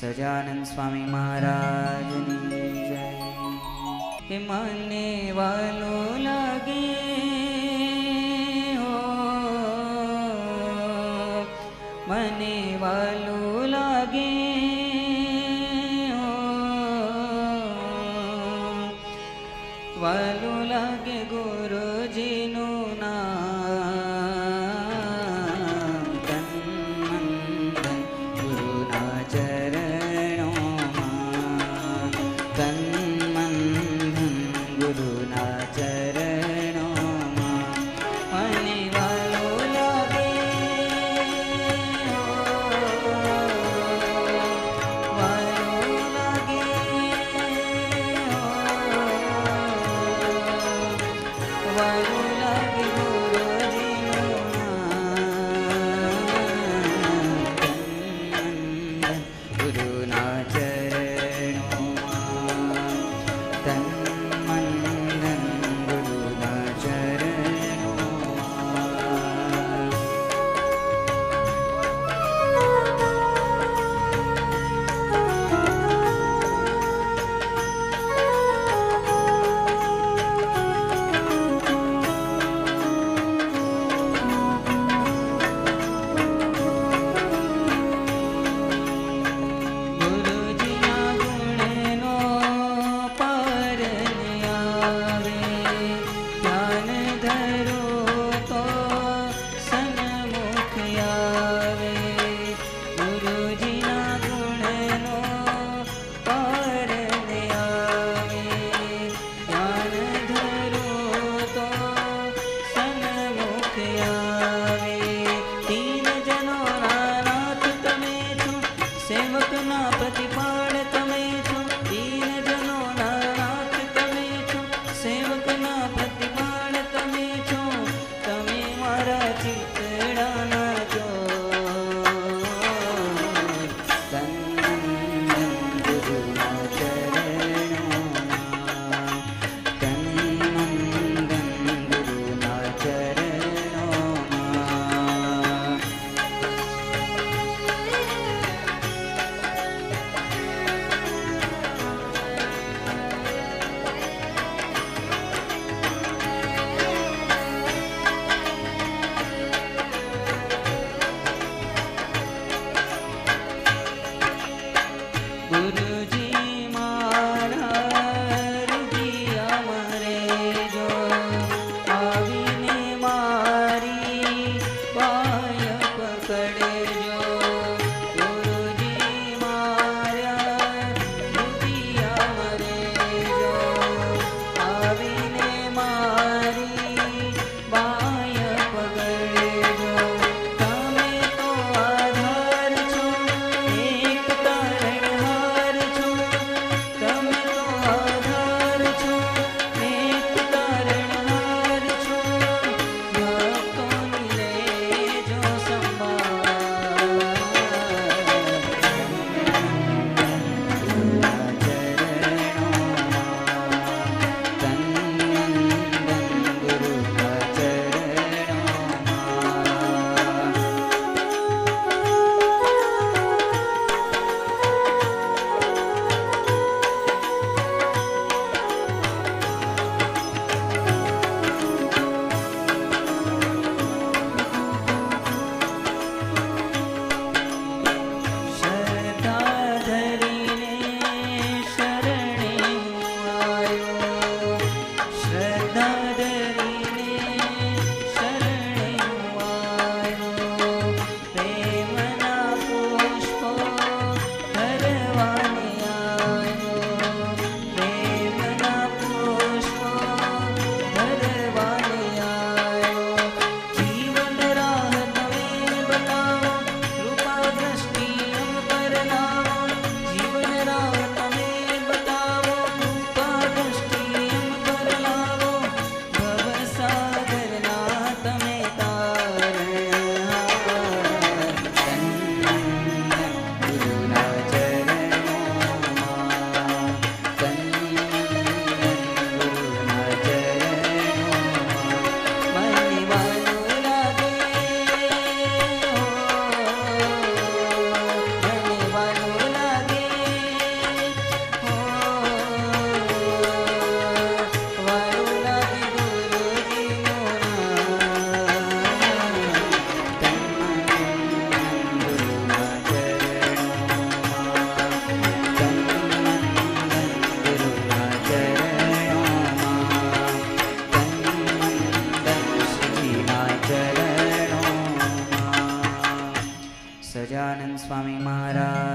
સજાનંદ સ્વામી મહારાજની જય। કે મને વાલો લાગે હો, મને વાલો લાગે હો, વાલો લાગે ગુરુજીનું નામ। તન મન ધન ગુરુના ચરણોમાં, તન મન ધન ગુરુના ચરણોમાં મને વાલો લાગે હો, વાલો લાગે હો, વાલો લાગે ગુરુજીનું નામ। ગુરુના ચરણોમાં, તન મન ધન ગુરુના ચરણોમાં। ગુરુજીના ગુણનો પાર ન આવે, ધ્યાન ધરો તો સન્મુખ આવે। ગુરુજીના ગુણનો પાર ન આવે, ધ્યાન ધરો તો સન્મુખ આવે। તીન જનોના નાથ તમે છો, સેવકના પ્રતિપાળ તમે છો। તીન જનોના નાથ તમે છો, સેવકના પ્રતિપાળ તમે છો। તમે મારા ચિતડાના છો। તન મન ગુરુના ચરણોમાં, તન મન ધન ગુરુના ચરણોમાં। ગુરુજી મારા હૃદયમાં રહેજો, આવીને મારી પાય પકડજો। ગુરુજી મારા હૃદયમાં રહેજો, આવીને મારી પાય પકડજો। તમે તો આધાર છો, એક તારણહાર છો। સ્વામી મહારાજ